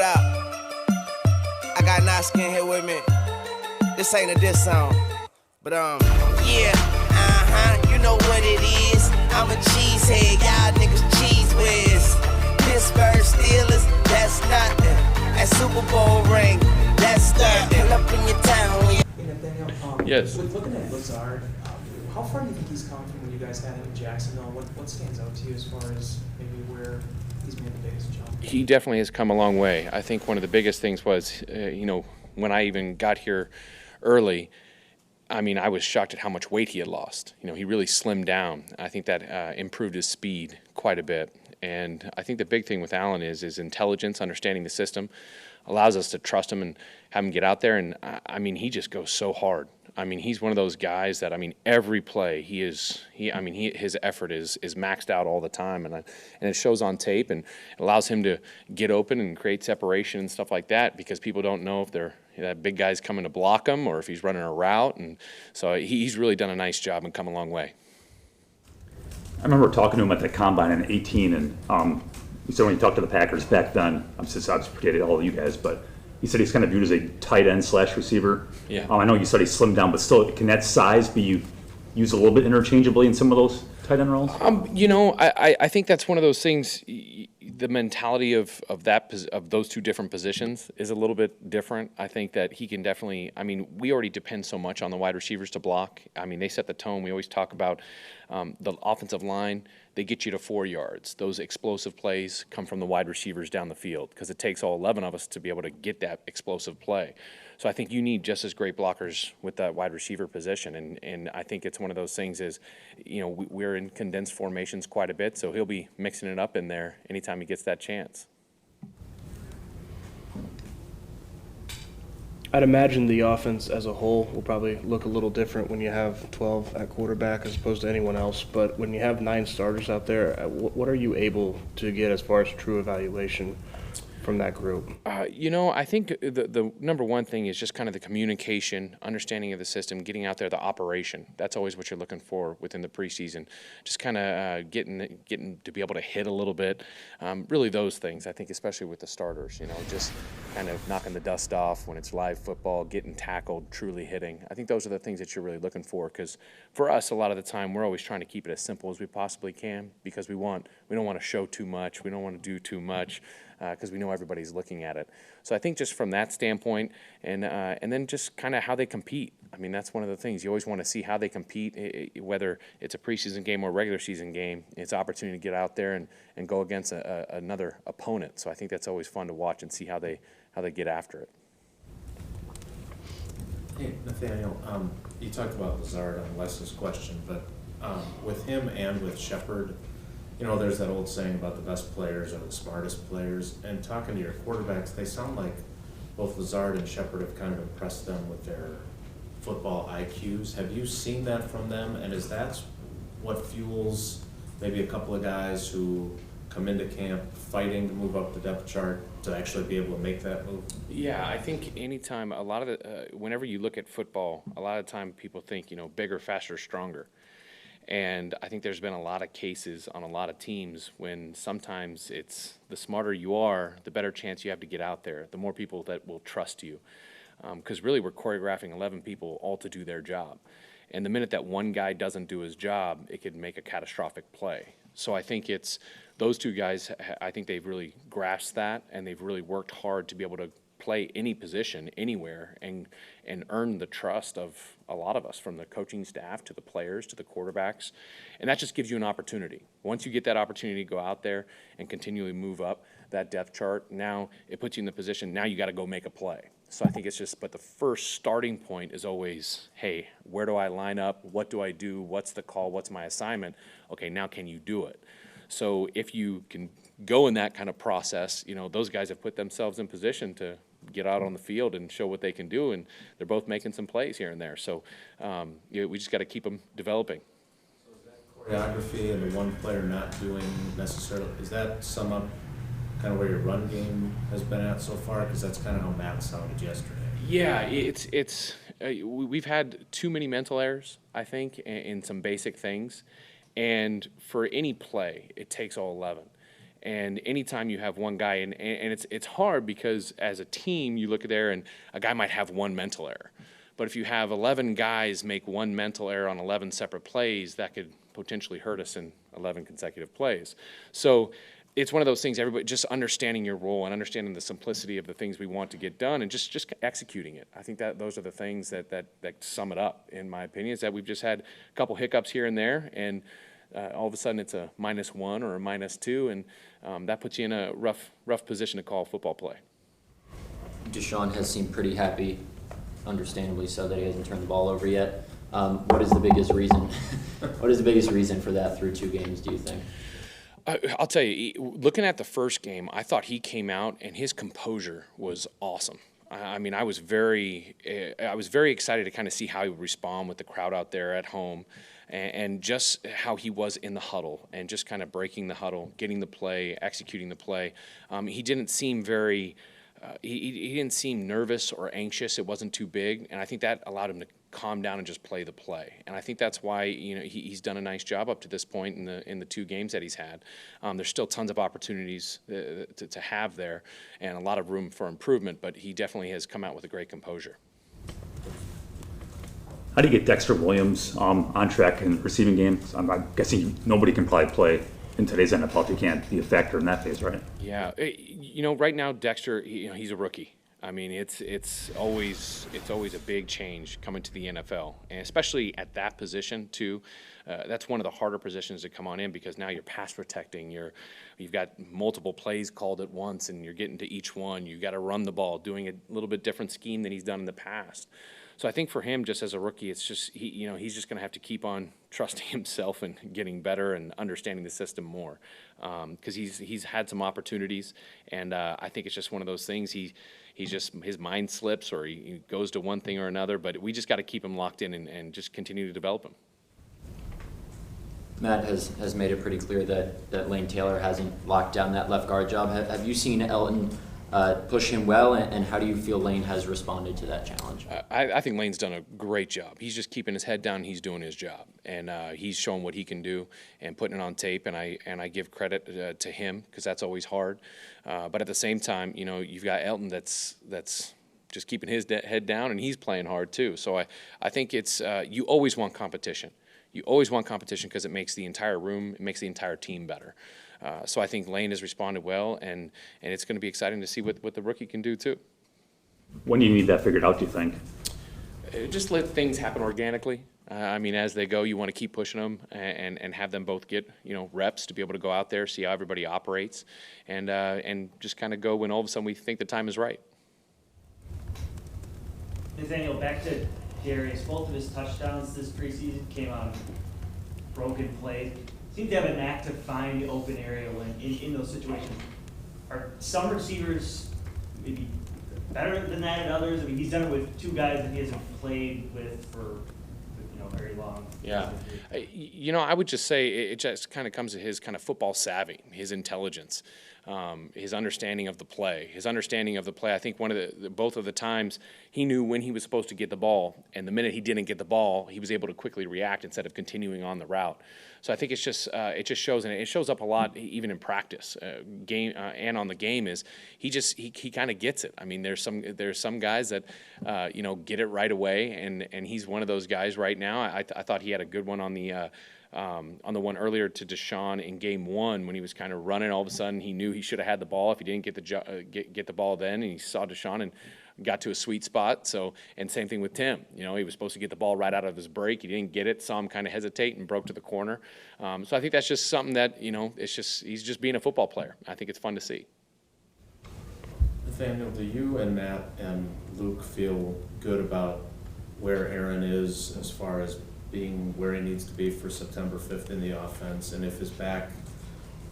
up? I got Naskin here with me. This ain't a diss song, but yeah, you know what it is. I'm a cheesehead, y'all niggas cheese whiz. Pittsburgh Steelers, that's nothing. That Super Bowl ring, that's nothing. Pull up in your town. Hey Nathaniel, yes. With looking at Lazard, how far do you think he's come from when you guys had him in Jacksonville? What stands out to you as far as maybe where he's made the biggest jump? He definitely has come a long way. I think one of the biggest things was, when I even got here early, I was shocked at how much weight he had lost. He really slimmed down. I think that improved his speed quite a bit. And I think the big thing with Allen is his intelligence, understanding the system, allows us to trust him and have him get out there. And he just goes so hard. He's one of those guys that every play his effort is maxed out all the time, and it shows on tape, and it allows him to get open and create separation and stuff like that, because people don't know if that big guy's coming to block him or if he's running a route, and so he's really done a nice job and come a long way. I remember talking to him at the combine in 18, and he said when he talked to the Packers back then, I'm just predicted all of you guys, but he said he's kind of viewed as a tight end / receiver. Yeah. I know you said he slimmed down, but still, can that size be used a little bit interchangeably in some of those tight end roles? I think that's one of those things. The mentality of those two different positions is a little bit different. I think that he can definitely. We already depend so much on the wide receivers to block. They set the tone. We always talk about the offensive line. They get you to 4 yards. Those explosive plays come from the wide receivers down the field, because it takes all 11 of us to be able to get that explosive play. So I think you need just as great blockers with that wide receiver position. And I think it's one of those things is, we're in condensed formations quite a bit, so he'll be mixing it up in there anytime he gets that chance. I'd imagine the offense as a whole will probably look a little different when you have 12 at quarterback as opposed to anyone else. But when you have 9 starters out there, what are you able to get as far as true evaluation from that group? I think the number one thing is just kind of the communication, understanding of the system, getting out there, the operation. That's always what you're looking for within the preseason. Just kind of getting to be able to hit a little bit. Really those things, I think, especially with the starters, just kind of knocking the dust off when it's live football, getting tackled, truly hitting. I think those are the things that you're really looking for, because for us, a lot of the time, we're always trying to keep it as simple as we possibly can, because we don't want to show too much. We don't want to do too much, because we know everybody's looking at it. So I think just from that standpoint, and then just kind of how they compete. That's one of the things. You always want to see how they compete, whether it's a preseason game or a regular season game. It's an opportunity to get out there and go against another opponent. So I think that's always fun to watch and see how they get after it. Hey, Nathaniel, you talked about Lazard on Les's question, but with him and with Shepard, there's that old saying about the best players are the smartest players. And talking to your quarterbacks, they sound like both Lazard and Shepard have kind of impressed them with their football IQs. Have you seen that from them? And is that what fuels maybe a couple of guys who come into camp fighting to move up the depth chart to actually be able to make that move? Yeah, I think anytime, whenever you look at football, a lot of the time people think, bigger, faster, stronger. And I think there's been a lot of cases on a lot of teams when sometimes it's the smarter you are, the better chance you have to get out there, the more people that will trust you. Because really we're choreographing 11 people all to do their job. And the minute that one guy doesn't do his job, it could make a catastrophic play. So I think it's those two guys, I think they've really grasped that, and they've really worked hard to be able to play any position anywhere and earn the trust of a lot of us, from the coaching staff to the players to the quarterbacks. And that just gives you an opportunity. Once you get that opportunity to go out there and continually move up that depth chart, now it puts you in the position, now you got to go make a play. So I think it's just, but the first starting point is always, hey, where do I line up? What do I do? What's the call? What's my assignment? Okay, now can you do it? So if you can go in that kind of process, those guys have put themselves in position to get out on the field and show what they can do, and they're both making some plays here and there. So we just got to keep them developing. So is that choreography and the one player not doing necessarily, does that sum up kind of where your run game has been at so far? Because that's kind of how Matt sounded yesterday. Yeah, we've had too many mental errors, I think, in some basic things. And for any play, it takes all 11. And anytime you have one guy, and it's hard because as a team, you look at there and a guy might have one mental error. But if you have 11 guys make one mental error on 11 separate plays, that could potentially hurt us in 11 consecutive plays. So it's one of those things, everybody just understanding your role and understanding the simplicity of the things we want to get done and just executing it. I think that those are the things that sum it up, in my opinion, is that we've just had a couple hiccups here and there, and all of a sudden it's a -1 or a -2, and that puts you in a rough position to call football play. Deshaun has seemed pretty happy, understandably so, that he hasn't turned the ball over yet. What is the biggest reason? What is the biggest reason for that through 2 games, do you think? I'll tell you, looking at the first game, I thought he came out and his composure was awesome. I mean, I was very excited to kind of see how he would respond with the crowd out there at home, and just how he was in the huddle and just kind of breaking the huddle, getting the play, executing the play. He didn't seem very. He didn't seem nervous or anxious. It wasn't too big, and I think that allowed him to calm down and just play the play. And I think that's why he's done a nice job up to this point in the 2 games that he's had. There's still tons of opportunities to have there, and a lot of room for improvement. But he definitely has come out with a great composure. How do you get Dexter Williams on track in receiving games? I'm guessing nobody can probably play in today's NFL if you can't be a factor in that phase, right? Yeah, right now Dexter, he's a rookie. I mean, it's always a big change coming to the NFL, and especially at that position too. That's one of the harder positions to come on in, because now you're pass protecting. You've got multiple plays called at once, and you're getting to each one. You got to run the ball, doing a little bit different scheme than he's done in the past. So I think for him, just as a rookie, it's just he's just going to have to keep on trusting himself and getting better and understanding the system more, because he's had some opportunities, and I think it's just one of those things. His mind slips, or he goes to one thing or another, but we just got to keep him locked in and just continue to develop him. Matt has made it pretty clear that Lane Taylor hasn't locked down that left guard job. Have you seen Elton push him well, and how do you feel Lane has responded to that challenge? I think Lane's done a great job. He's just keeping his head down. He's doing his job, and he's showing what he can do and putting it on tape. And I give credit to him, because that's always hard. But at the same time, you've got Elton that's just keeping his head down, and he's playing hard too. So I think it's you always want competition. You always want competition, because it makes the entire room, it makes the entire team better. So I think Lane has responded well, and it's going to be exciting to see what the rookie can do too. When do you need that figured out, do you think? Just let things happen organically. I mean, as they go, you want to keep pushing them and have them both get reps to be able to go out there, see how everybody operates, and just kind of go when all of a sudden we think the time is right. Nathaniel, back to Darius. Both of his touchdowns this preseason came on broken plays. Seem to have a knack to find the open area when in those situations. Are some receivers maybe better than that at others? I mean, he's done it with 2 guys that he hasn't played with for very long. Yeah. I would just say it just kind of comes to his kind of football savvy, his intelligence, his understanding of the play. I think both of the times he knew when he was supposed to get the ball, and the minute he didn't get the ball, he was able to quickly react instead of continuing on the route. So I think it's just it just shows, and it shows up a lot even in practice, game and on the game. Is he kind of gets it. I mean, there's some guys that get it right away, and he's one of those guys right now. I thought he had a good one on the one earlier to Deshaun in game 1 when he was kind of running. All of a sudden, he knew he should have had the ball if he didn't get the ball then, and he saw Deshaun and got to a sweet spot. So, and same thing with Tim. He was supposed to get the ball right out of his break. He didn't get it, saw him kind of hesitate and broke to the corner. So I think that's just something that, he's just being a football player. I think it's fun to see. Nathaniel, do you and Matt and Luke feel good about where Aaron is as far as being where he needs to be for September 5th in the offense? And if his back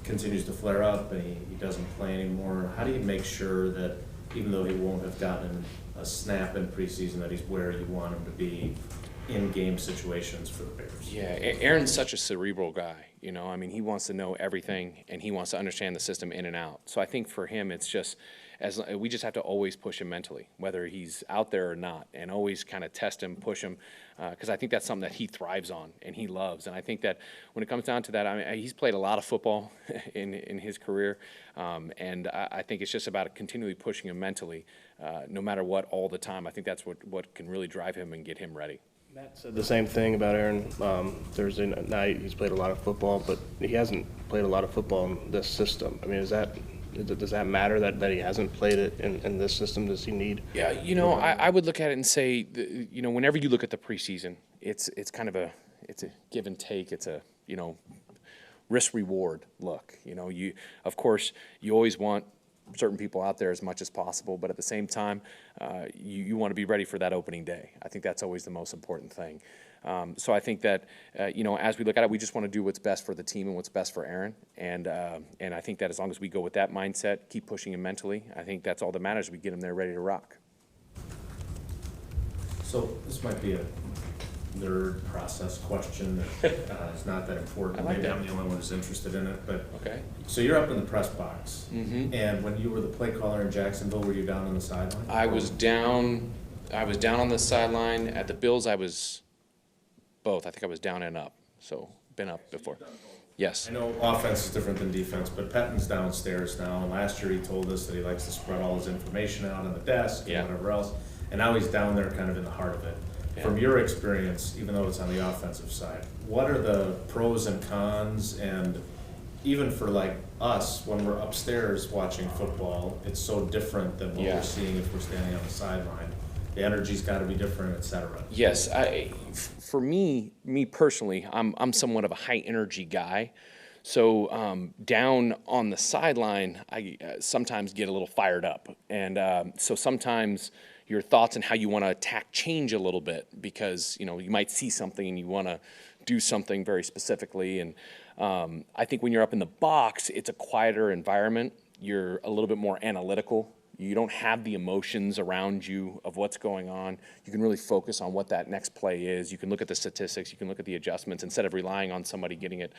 continues to flare up and he doesn't play anymore, how do you make sure that even though he won't have gotten a snap in preseason, that he's where you want him to be in-game situations for the Bears. Yeah, Aaron's such a cerebral guy, you know, I mean, he wants to know everything, and he wants to understand the system in and out. So I think for him, it's just, we just have to always push him mentally, whether he's out there or not, and always kind of test him, push him, because I think that's something that he thrives on and he loves. And I think that when it comes down to that, I mean, he's played a lot of football in his career, and I think it's just about continually pushing him mentally, no matter what, all the time. I think that's what can really drive him and get him ready. Matt said the same thing about Aaron Thursday night. He's played a lot of football, but he hasn't played a lot of football in this system. I mean, does that matter that he hasn't played it in this system? Does he need? Yeah, you know, I would look at it and say, you know, whenever you look at the preseason, it's kind of it's a give and take. It's a, you know, risk reward look. You know, of course you always want certain people out there as much as possible, but at the same time, you want to be ready for that opening day. I think that's always the most important thing. So I think that, you know, as we look at it, we just want to do what's best for the team and what's best for Aaron. And I think that as long as we go with that mindset, keep pushing him mentally, I think that's all that matters. We get him there ready to rock. So this might be a nerd process question that is not that important. I like Maybe that. I'm the only one who's interested in it, but Okay. so you're up in the press box, Mm-hmm. and when you were the play caller in Jacksonville, were you down on the sideline? I was down on the sideline. At the Bills, I was both. I think I was down and up. So been up before. Yes. I know offense is different than defense, but Pettin's downstairs now, and last year he told us that he likes to spread all his information out on the desk Yeah. and whatever else, and now he's down there kind of in the heart of it. Yeah. From your experience, even though it's on the offensive side, what are the pros and cons, and even for like us, when we're upstairs watching football, it's so different than what Yeah. we're seeing if we're standing on the sideline. The energy's gotta be different, et cetera. Yes, for me personally, I'm somewhat of a high energy guy. So down on the sideline, I sometimes get a little fired up, and so sometimes your thoughts and how you want to attack change a little bit because you know you might see something and you want to do something very specifically. And I think when you're up in the box, it's a quieter environment. You're a little bit more analytical. You don't have the emotions around you of what's going on. You can really focus on what that next play is. You can look at the statistics. You can look at the adjustments instead of relying on somebody getting it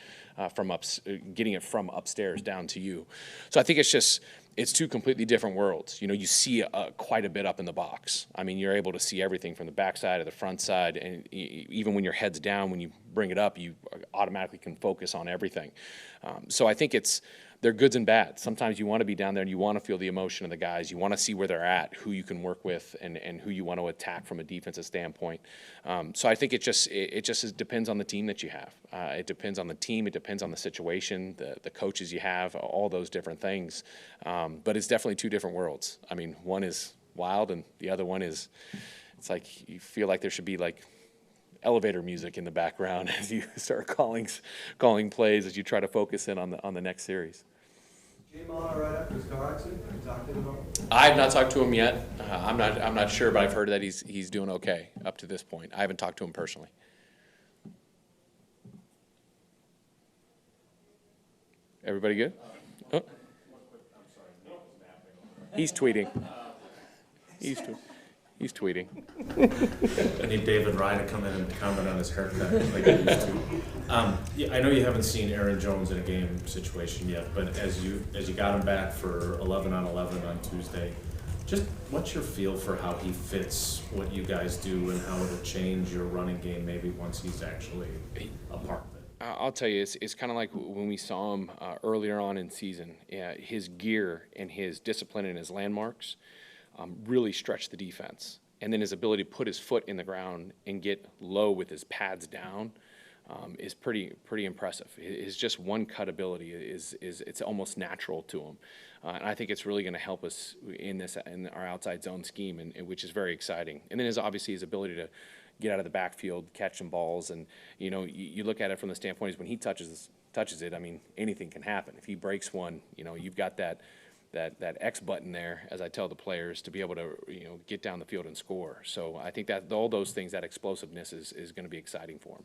from upstairs down to you. So I think it's two completely different worlds. You know, you see quite a bit up in the box. I mean, you're able to see everything from the backside to the front side, and even when your head's down, when you bring it up, you automatically can focus on everything. So I think they're goods and bads. Sometimes you want to be down there and you want to feel the emotion of the guys. You want to see where they're at, who you can work with, and who you want to attack from a defensive standpoint. So I think it just depends on the team that you have. It depends on the team. It depends on the situation, the coaches you have, all those different things. But it's definitely two different worlds. I mean, one is wild and the other one is, it's like you feel like there should be like elevator music in the background as you start calling plays as you try to focus in on the next series. Came on right after his car accident. Have you talked to him about it? I have not talked to him yet. I'm not sure, but I've heard that he's doing okay up to this point. I haven't talked to him personally. Everybody good? Oh. He's tweeting. He's tweeting. I need David Rye to come in and comment on his haircut like he used to. Yeah, I know you haven't seen Aaron Jones in a game situation yet, but as you got him back for 11 on 11 on Tuesday, just what's your feel for how he fits what you guys do and how it'll change your running game maybe once he's actually a part of it? I'll tell you, it's kind of like when we saw him earlier on in season. His gear and his discipline and his landmarks really stretched the defense. And then his ability to put his foot in the ground and get low with his pads down is pretty impressive. His just one cut ability it's almost natural to him. And I think it's really going to help us in our outside zone scheme, and which is very exciting. And then obviously his ability to get out of the backfield, catch some balls, and you know you look at it from the standpoint is when he touches it. I mean, anything can happen. If he breaks one, you know, you've got that X button there, as I tell the players, to be able to get down the field and score. So I think that all those things, that explosiveness is going to be exciting for him.